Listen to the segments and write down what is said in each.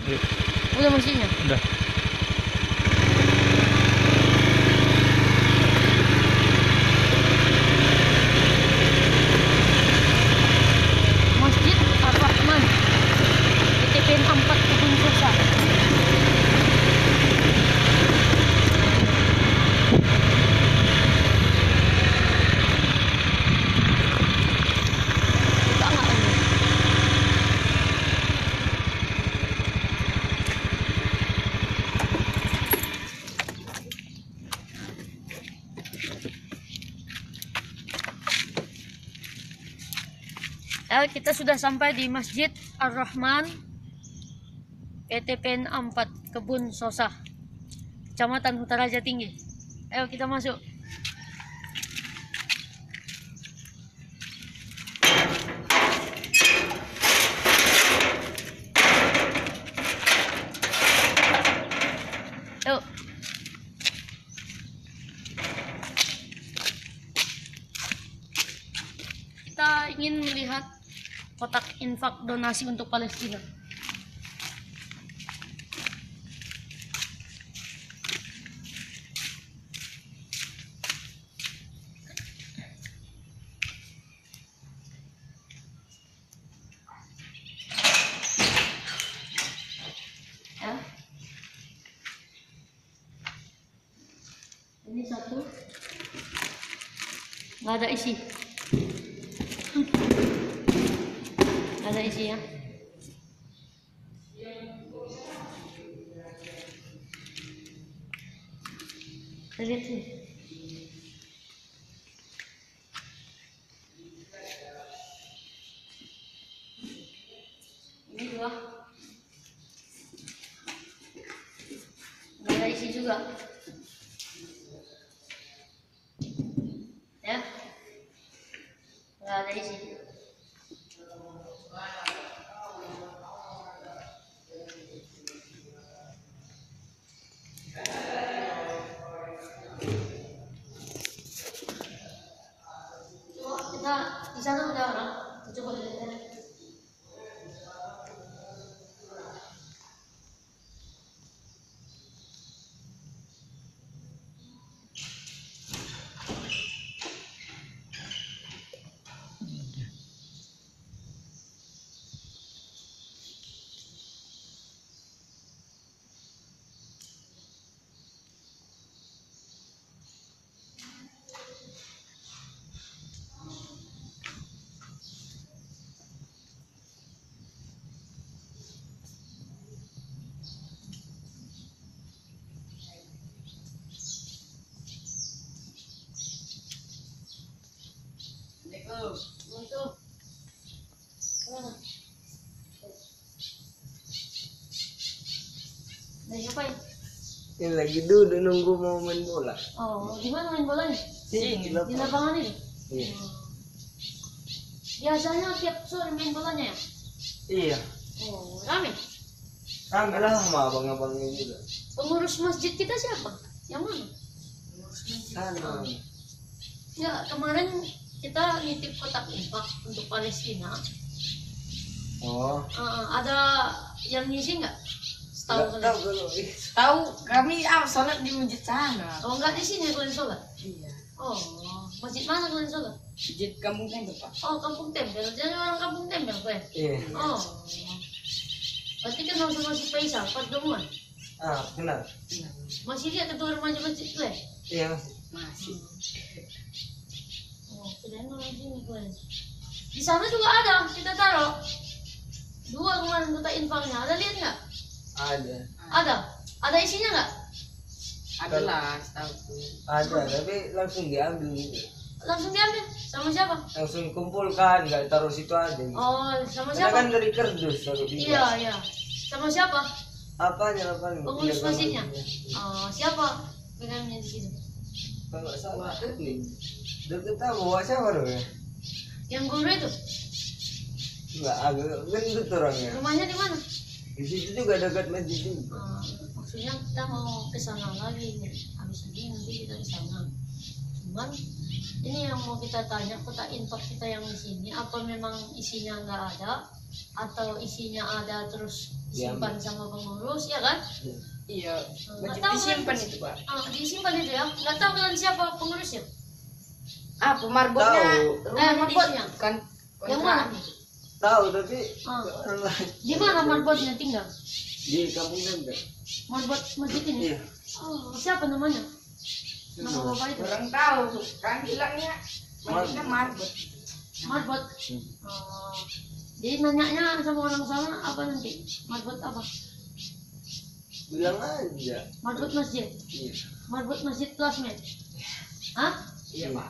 Iya. Udah masjidnya? Udah. Masjid Ar-Rahman TPN 4 Kebun Sosa. Buka nggak ini? Kita sudah sampai di Masjid Ar-Rahman PTPN 4 Kebun Sosa, Kecamatan Hutaraja Tinggi. Ayo kita masuk. Yuk. Kita ingin melihat kotak infak donasi untuk Palestina. Ya. Ini satu. Nggak ada isi. Nggak ada isi ya. Lihat sih. Ini dua. Nggak ada isi juga. Ya. Nggak ada isi. Kita di sana udah orang. Kita coba lihat. Untuk dari siapa ya? Ini lagi duduk nunggu mau main bola. Oh, di mana main bolanya? Sini, Di lapangan ini? Iya. Biasanya tiap sore main bolanya ya? Iya. Oh, rame. Rame lah sama abang-abangnya juga. Pengurus masjid kita siapa? Yang mana? Sana. Ya, kemarin kita nitip kotak infak untuk Palestina. Oh. Ada yang ngisi nggak? Setahu Nggak tahu kalian? kalau Tahu kami sholat di masjid sana. Oh, nggak di sini kalian sholat? Iya. Oh, masjid mana kalian sholat? Masjid kampung Tembel, Pak. Oh, Kampung Tembel. Jadi orang Kampung Tembel, kalian? Iya. Oh. Berarti kan sama si Faisal, Pertemuan. Ah, kenal. Masih lihat ketua remaja masjid kalian? Iya masih. Masih. Oh, kalian orang sini kalian. Di sana juga ada, kita taruh. Dua kemarin kotak infaknya, ada lihat nggak? Ada. Ada. Ada isinya nggak? Adalah, tahu. Ada, tapi langsung diambil gitu. Langsung diambil. Sama siapa? Langsung kumpulkan, nggak taruh situ aja. Oh, sama Karena kan siapa? dari kardus taruh di Iya, iya. Sama siapa? Apanya? Pengurus Iya, masjidnya. gambarnya. Oh, siapa? Pegangnya di situ. Kalau nggak salah, nih. Deket tahu bawa siapa dong ya? Yang guru itu, Nggak, agak gendut orangnya. rumahnya di mana? Di situ juga dekat masjid juga. Maksudnya kita mau ke sana lagi nih. Habis ini nanti kita ke sana. Cuman ini yang mau kita tanya, kotak infak kita yang di sini apa memang isinya nggak ada atau isinya ada terus disimpan sama pengurus, ya kan? Iya. Nggak Masjid tahu disimpan kan? itu Pak. Disimpan itu ya. Nggak tahu kan siapa pengurusnya? Marbotnya. Tahu. Marbotnya. Kan. Yang mana? Tahu tapi Ah. orang lain. Di mana marbotnya tinggal? Di kampung Tempe. Marbot masjid ini? Iya. Oh, siapa namanya? Nama bapak itu? Orang tahu kan bilangnya masjidnya marbot. Marbot. Oh. Jadi nanyanya sama orang sana apa nanti? Marbot apa? Bilang aja. Marbot masjid. Iya. Marbot masjid classmate. Hah? Iya Pak.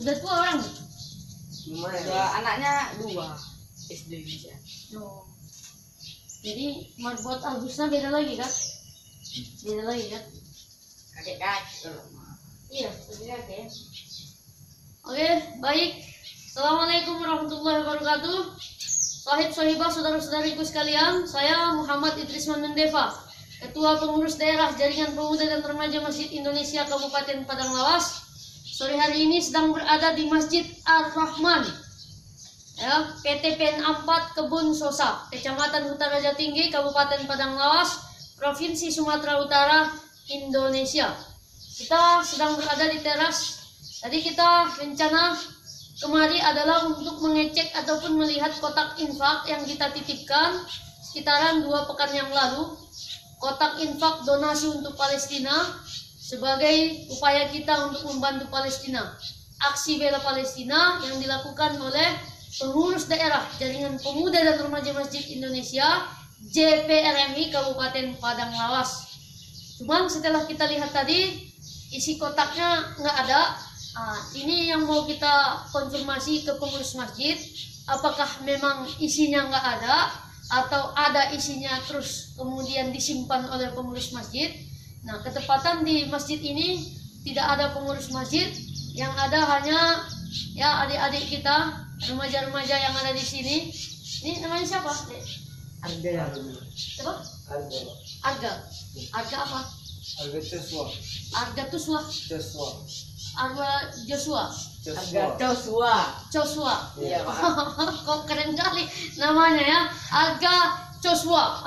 Udah tua orang? Lumayan. Anaknya 2 SD bisa. Oh. Jadi marbot Al-Husna beda lagi kan? Beda lagi kan? Kakek-kakek kalau mau. Iya, beda ya. Oke, baik. Assalamualaikum warahmatullahi wabarakatuh. Sahib-sahibah, saudara-saudariku sekalian, saya Muhammad Idris Mandendeva, Ketua Pengurus Daerah Jaringan Pemuda dan Remaja Masjid Indonesia Kabupaten Padang Lawas. Sore hari ini sedang berada di Masjid Ar-Rahman, ya, PTPN 4 Kebun Sosa, Kecamatan Utara Tinggi, Kabupaten Padang Lawas, Provinsi Sumatera Utara, Indonesia. Kita sedang berada di teras. Tadi kita rencana kemari adalah untuk mengecek ataupun melihat kotak infak yang kita titipkan sekitaran 2 pekan yang lalu. Kotak infak donasi untuk Palestina sebagai upaya kita untuk membantu Palestina. Aksi bela Palestina yang dilakukan oleh pengurus daerah Jaringan Pemuda dan Remaja Masjid Indonesia JPRMI Kabupaten Padang Lawas. Cuman setelah kita lihat tadi isi kotaknya nggak ada. Ini yang mau kita konfirmasi ke pengurus masjid, apakah memang isinya nggak ada atau ada isinya terus kemudian disimpan oleh pengurus masjid. Nah, ketepatan di masjid ini tidak ada pengurus masjid, yang ada hanya ya adik-adik kita, remaja-remaja yang ada di sini. Ini namanya siapa? Ada. Siapa? Harga. Arga. Arga apa? Harga Joshua. Arga Tuswa. Joshua. Arga Joshua. Harga Joshua. Joshua. Iya Pak. Kok keren kali namanya ya, Arga Joshua.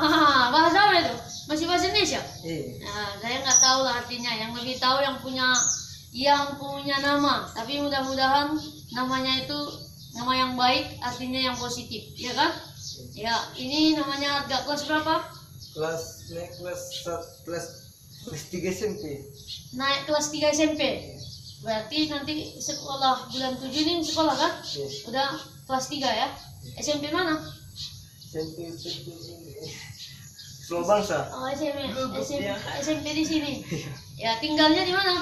Bahasa apa itu? Masih bahasa Indonesia? Iya. Nah, saya nggak tahu lah artinya. Yang lebih tahu yang punya nama. Tapi mudah-mudahan namanya itu nama yang baik, artinya yang positif, ya kan? Ya, ini namanya Arga. Kelas berapa? Naik kelas 3 SMP. Naik kelas 3 SMP. Berarti nanti sekolah bulan 7 ini sekolah kan? Iya. Udah kelas 3 ya? SMP mana? SMP ini. Semua bangsa Oh, SMP di sini. Ya, tinggalnya di mana?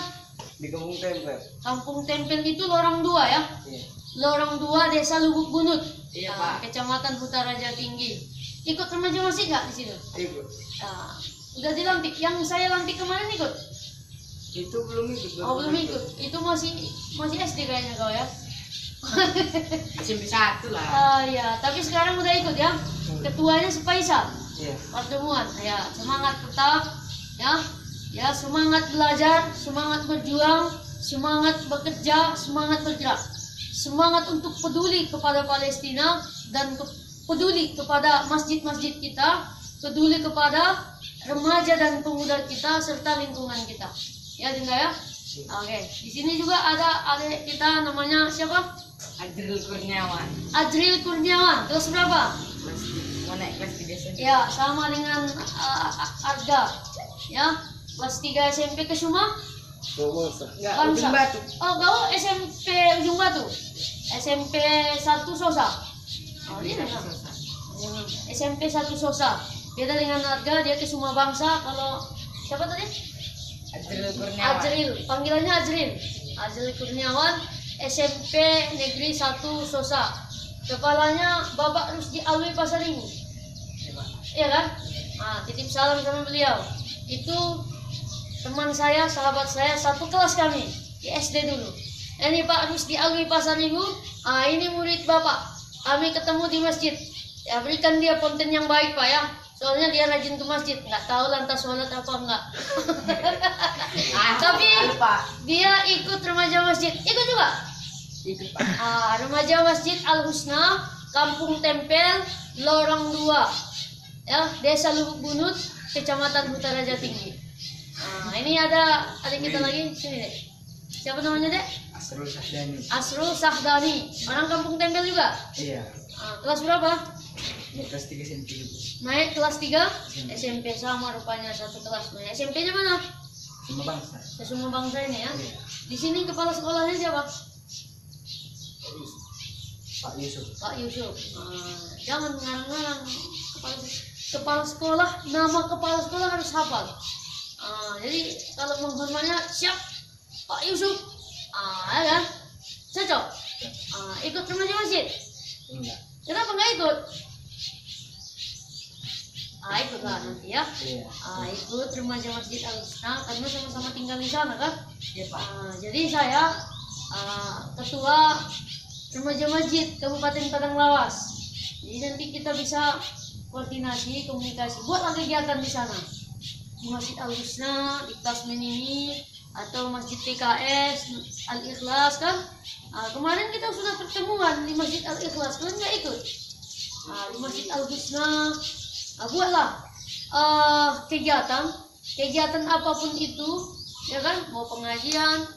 di kampung Tempe. Kampung Tempel itu Lorong 2 ya? Iya. Lorong 2 Desa Lubuk Bunut. Iya Pak. Kecamatan Utara Tinggi. Ikut remaja masih nggak di situ? Ikut. Nah, udah dilantik. Yang saya lantik kemarin ikut? Itu belum ikut. Oh, belum ikut. Itu masih SD kayaknya kau ya? SMP 1 lah. Ya, tapi sekarang udah ikut ya. Ketuanya Sepaisa. Iya. Pertemuan. Ya, semangat tetap ya. Ya, semangat belajar, semangat berjuang, semangat bekerja, semangat bergerak. Semangat untuk peduli kepada Palestina dan peduli kepada masjid-masjid kita, peduli kepada remaja dan pemuda kita serta lingkungan kita. Ya, Dinda ya. Oke, di sini juga ada adik kita namanya siapa? Ajril Kurniawan. Ajril Kurniawan. Kelas berapa? Mau naik kelas 3 SMP. Ya, sama dengan Arga. Ya, kelas 3 SMP ke Suma. Semua bangsa. Enggak, Bangsa. Ujung Batu. Oh, kau SMP Ujung Batu. SMP 1 Sosa. Oh, dia enggak. SMP 1 Sosa. Beda dengan Arga, dia ke Suma Bangsa. Kalau siapa tadi? Ajril Kurniawan. Ajril, panggilannya Ajril. Ajril Kurniawan, SMP Negeri 1 Sosa. Kepalanya Bapak Rusdi Alwi Pasaribu. Iya kan? Titip salam sama beliau. Itu teman saya, sahabat saya, satu kelas kami di SD dulu. Ini Pak Rusdi Alwi Pasaribu. Ini murid Bapak. Kami ketemu di masjid. Ya, berikan dia konten yang baik Pak ya. Soalnya dia rajin ke masjid. Nggak tahu lantas sholat apa enggak. Tapi Pak. dia ikut remaja masjid. Ikut juga. Ikut Pak. Remaja Masjid Al Husna, Kampung Tempel, Lorong 2. ya, Desa Lubuk Bunut, Kecamatan Hutaraja Tinggi. Nah, ini ada adik kita lagi, sini dek. Siapa namanya dek? Asrul Sahdani. Asrul Sahdani, orang Kampung Tempel juga. Iya. Kelas berapa? Kelas 3 SMP. Naik kelas 3 SMP sama rupanya satu kelas. Nah, SMP-nya mana? Semua bangsa. Semua bangsa ini ya. Iya. Di sini kepala sekolahnya siapa? Pak Yusuf. Pak Yusuf. Jangan ngarang-ngarang kepala sekolah, nama kepala sekolah harus hafal. Jadi kalau menghormatnya siap Pak Yusuf. Ya kan? Cocok. Ikut remaja masjid. Enggak. Kenapa nggak ikut? Ikutlah nanti ya. Iya. Ikut remaja masjid Al-Husna karena sama-sama tinggal di sana kan. Iya Pak. Jadi saya ketua remaja masjid Kabupaten Padang Lawas. Jadi nanti kita bisa koordinasi, komunikasi, buatlah kegiatan di sana. Di Masjid Al-Husna, di Tasmin ini, atau Masjid PKS, Al-Ikhlas kan. Kemarin kita sudah pertemuan di Masjid Al-Ikhlas, kalian nggak ikut? Di Masjid Al-Husna, buatlah kegiatan apapun itu, ya kan? Mau pengajian,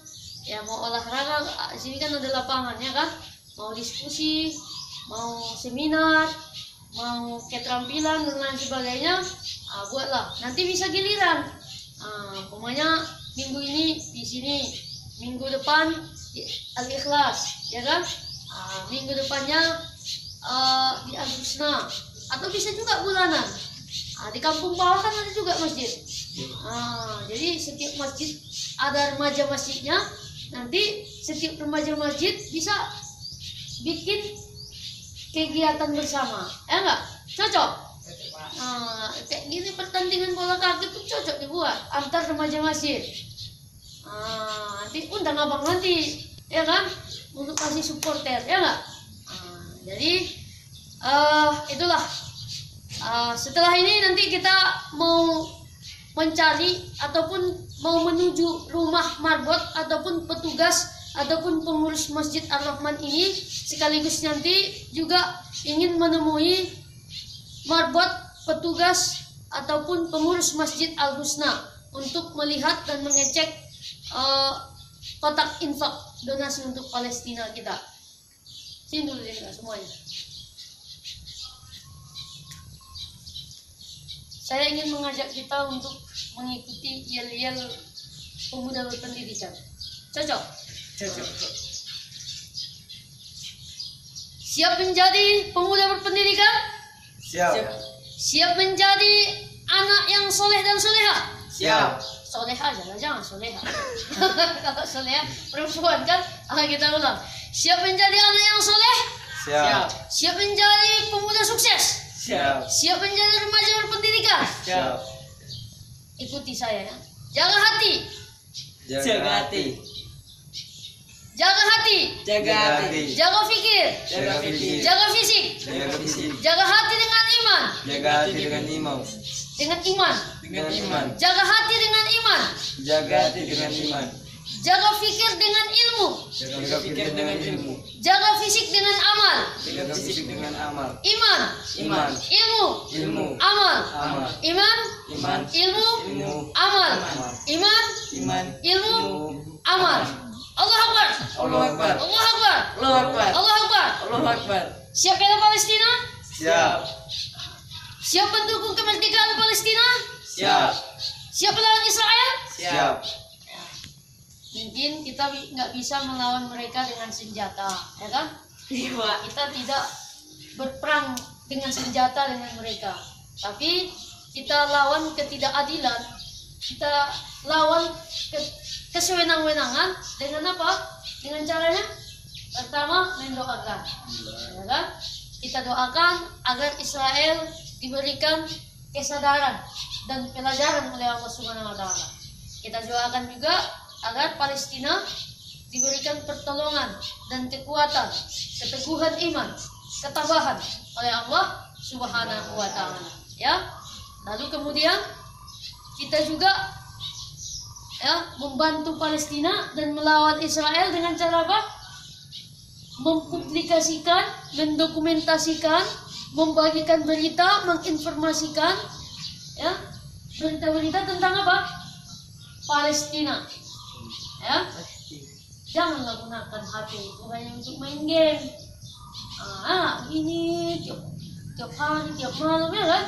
ya mau olahraga, di sini kan ada lapangan ya kan? Mau diskusi, mau seminar, mau keterampilan dan lain sebagainya, buatlah. Nanti bisa giliran. Pokoknya minggu ini di sini, minggu depan di Al-Ikhlas, ya kan? Minggu depannya di Al-Husna, atau bisa juga bulanan. Di kampung bawah kan ada juga masjid. Jadi setiap masjid ada remaja masjidnya. Nanti setiap remaja masjid bisa bikin kegiatan bersama, ya enggak? Cocok? Kayak gini pertandingan bola kaki tuh cocok dibuat antar remaja masjid. Nanti undang abang nanti, ya kan? Untuk kasih supporter, ya enggak? Jadi itulah. Setelah ini nanti kita mau mencari ataupun mau menuju rumah marbot ataupun petugas ataupun pengurus Masjid Ar-Rahman ini, sekaligus nanti juga ingin menemui marbot, petugas ataupun pengurus Masjid Al-Husna untuk melihat dan mengecek kotak infak donasi untuk Palestina kita. Sini dulu deh semuanya. Saya ingin mengajak kita untuk mengikuti yel-yel pemuda berpendidikan. Cocok? Cocok. Siap menjadi pemuda berpendidikan? Siap. Siap menjadi anak yang soleh dan soleha? Siap. Soleha jangan soleha. Kalau soleha perempuan kan? Kita ulang. Siap menjadi anak yang soleh? Siap. Siap menjadi pemuda sukses? Siap. Siap menjadi remaja berpendidikan? Siap. Ikuti saya ya. Jaga hati. Jaga hati. Jaga hati. Jaga hati. Jaga pikir. Jaga pikir. Jaga fisik. Jaga fisik. Jaga hati dengan iman. Jaga hati dengan iman. Dengan iman. Dengan iman. Jaga hati dengan iman. Jaga hati dengan iman. Jaga pikir dengan ilmu. Jaga pikir dengan ilmu. Jaga fisik dengan amal. Jaga fisik dengan amal. Iman. Iman. Ilmu. Ilmu. Amal. Amal. Iman. Iman. Ilmu. Ilmu. Amal. Iman. Iman. Ilmu. Ilmu. Amal. Allah Akbar. Allahu Akbar. Allah Akbar. Allahu Akbar. Allah Akbar. Allahu Akbar. Siap bela Palestina? Siap. Siap mendukung kemerdekaan Palestina? Siap. Siap melawan Israel? Siap. Mungkin kita nggak bisa melawan mereka dengan senjata, ya kan? Iya Pak. Kita tidak berperang dengan senjata dengan mereka, tapi kita lawan ketidakadilan, kita lawan kesewenang-wenangan dengan apa? Dengan caranya pertama mendoakan, ya kan? Kita doakan agar Israel diberikan kesadaran dan pelajaran oleh Allah Subhanahu wa Ta'ala. Kita doakan juga agar Palestina diberikan pertolongan dan kekuatan, keteguhan iman, ketabahan oleh Allah Subhanahu wa Ta'ala. Ya. Lalu kemudian kita juga membantu Palestina dan melawan Israel dengan cara apa? Mempublikasikan, mendokumentasikan membagikan berita, menginformasikan ya berita-berita tentang apa? Palestina. Ya, janganlah gunakan HP itu hanya untuk main game. Ini tiap hari, tiap malam ya kan?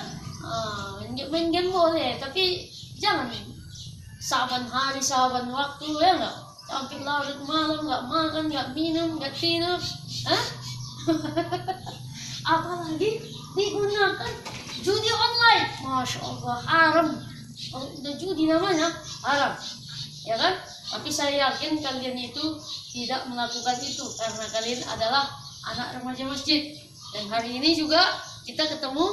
Main game boleh, tapi jangan saban hari, saban waktu ya nggak? Sampai larut malam nggak makan, nggak minum, nggak tidur, apalagi digunakan judi online. Masya Allah, haram. Kalau udah judi namanya haram, ya kan? Tapi saya yakin kalian itu tidak melakukan itu karena kalian adalah anak remaja masjid. Dan hari ini juga kita ketemu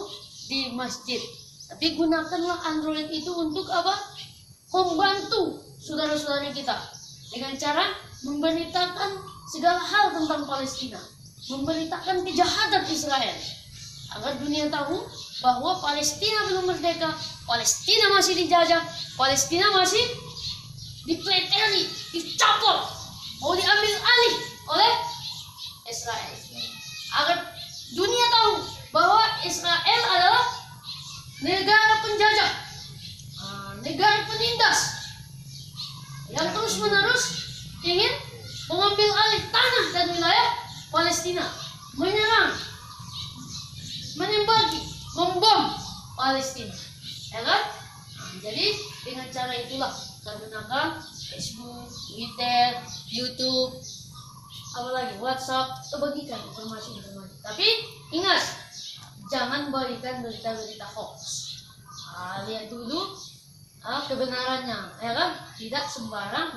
di masjid. Tapi gunakanlah Android itu untuk apa? Membantu saudara-saudara kita dengan cara memberitakan segala hal tentang Palestina, memberitakan kejahatan Israel, agar dunia tahu bahwa Palestina belum merdeka, Palestina masih dijajah, Palestina masih dipeleteli, dicapol, mau diambil alih oleh Israel, agar dunia tahu bahwa Israel adalah negara penjajah, negara penindas yang terus-menerus ingin mengambil alih tanah dan wilayah Palestina, menyerang, menembaki, membom Palestina, ya kan? Jadi dengan cara itulah kita gunakan Facebook, Twitter, YouTube, apalagi WhatsApp, kita bagikan informasi-informasi. Tapi ingat, jangan bagikan berita-berita hoax. Lihat dulu kebenarannya, ya kan? Tidak sembarang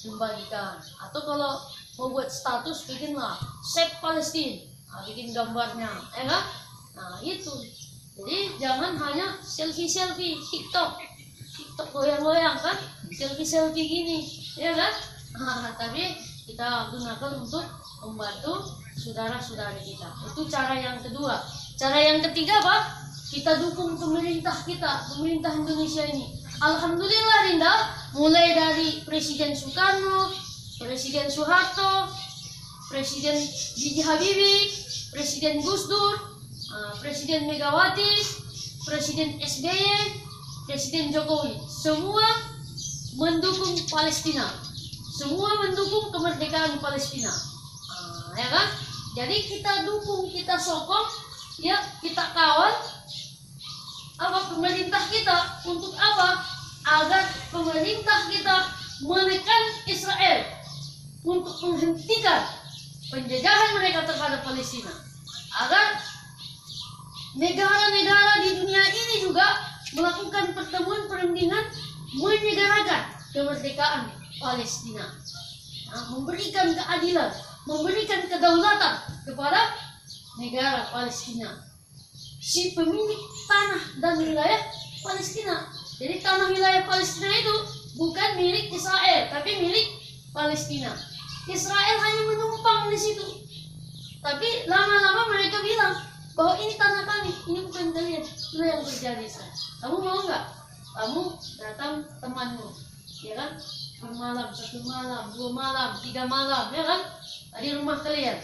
membagikan. Atau kalau mau buat status, bikinlah Save Palestine, bikin gambarnya, ya kan? Nah itu. Jadi jangan hanya selfie TikTok goyang-goyang kan, selfie gini, ya kan? Tapi kita gunakan untuk membantu saudara-saudari kita. Itu cara yang kedua. Cara yang ketiga apa? Kita dukung pemerintah kita, pemerintah Indonesia ini. Alhamdulillah Dinda, mulai dari Presiden Soekarno, Presiden Soeharto, Presiden B.J. Habibie, Presiden Gus Dur, Presiden Megawati, Presiden SBY, Presiden Jokowi, semua mendukung Palestina, semua mendukung kemerdekaan Palestina, ya kan? Jadi kita dukung, kita sokong, ya kita kawal apa pemerintah kita untuk apa? Agar pemerintah kita menekan Israel untuk menghentikan penjajahan mereka terhadap Palestina, agar negara-negara di dunia ini juga melakukan pertemuan perundingan menyegerakan kemerdekaan Palestina, memberikan keadilan, memberikan kedaulatan kepada negara Palestina, si pemilik tanah dan wilayah Palestina. Jadi tanah wilayah Palestina itu bukan milik Israel, tapi milik Palestina. Israel hanya menumpang di situ. Tapi lama-lama mereka bilang bahwa ini tanah kami, ini bukan kalian. Itulah yang terjadi sekarang. Kamu mau nggak? Kamu datang temanmu, ya kan? Bermalam, 1 malam, 2 malam, 3 malam, ya kan? Di rumah kalian.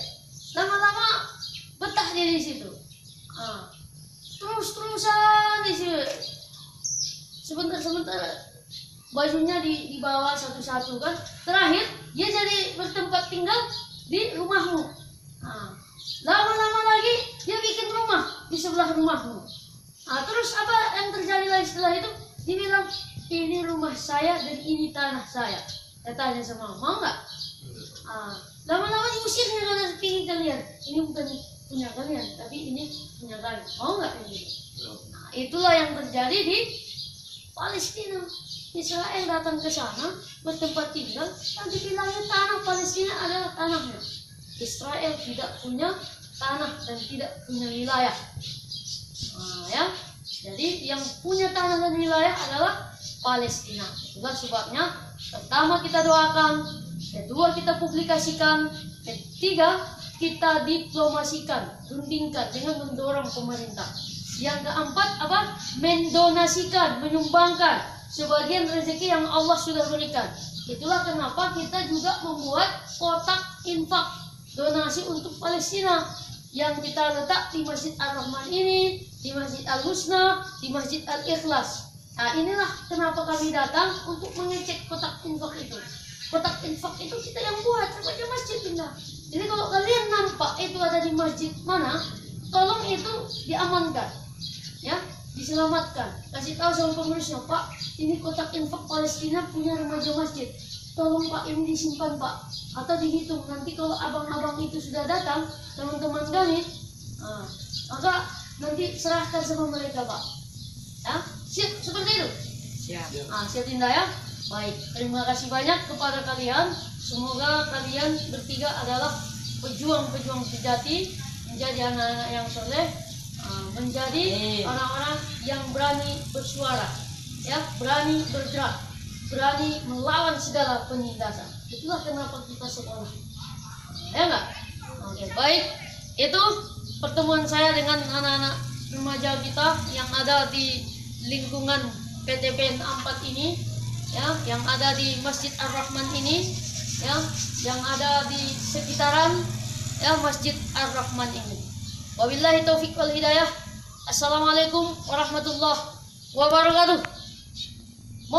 Lama-lama betah dia di situ. Terus-terusan di situ. Sebentar-sebentar bajunya dibawa satu-satu kan. Terakhir dia jadi bertempat tinggal di rumahmu. Lama-lama lagi dia bikin rumah di sebelah rumahmu. Terus apa yang terjadi lagi setelah itu? Dia bilang, ini rumah saya dan ini tanah saya. Katanya sama, mau nggak? Lama-lama diusirnya dari pinggir kalian. Ini bukan punya kalian, tapi ini punya kalian. Mau nggak ini? Itulah yang terjadi di Palestina. Israel datang ke sana bertempat tinggal, nanti bilangnya tanah Palestina adalah tanahnya. Israel tidak punya tanah dan tidak punya wilayah. Ya, jadi yang punya tanah dan wilayah adalah Palestina. Itulah sebabnya pertama kita doakan, kedua kita publikasikan, ketiga kita diplomasikan, rundingkan dengan mendorong pemerintah. Yang keempat apa? Mendonasikan, menyumbangkan sebagian rezeki yang Allah sudah berikan. Itulah kenapa kita juga membuat kotak infak donasi untuk Palestina. yang kita letak di Masjid Ar-Rahman ini, di Masjid Al-Husna, di Masjid Al-Ikhlas. Nah, inilah kenapa kami datang untuk mengecek kotak infak itu. Kotak infak itu kita yang buat, saja masjid pindah. Jadi kalau kalian nampak itu ada di masjid mana, tolong itu diamankan, ya, diselamatkan. Kasih tahu sama pengurusnya, Pak, ini kotak infak Palestina punya remaja masjid. Tolong Pak, ini disimpan Pak, atau dihitung. Nanti kalau abang-abang itu sudah datang, teman-teman kami, maka nanti serahkan sama mereka Pak. Ya, siap seperti itu. Siap. Siap Dinda ya. Baik, terima kasih banyak kepada kalian. Semoga kalian bertiga adalah pejuang-pejuang sejati, menjadi anak-anak yang soleh, menjadi orang-orang yang berani bersuara, ya, berani bergerak, berani melawan segala penindasan. Itulah kenapa kita sekolah, ya enggak? Oke, baik. Itu pertemuan saya dengan anak-anak remaja kita yang ada di lingkungan PTPN 4 ini, ya, yang ada di Masjid Ar-Rahman ini, ya, yang ada di sekitaran, ya, Masjid Ar-Rahman ini. Wabillahi taufiq wal hidayah. Assalamualaikum warahmatullahi wabarakatuh.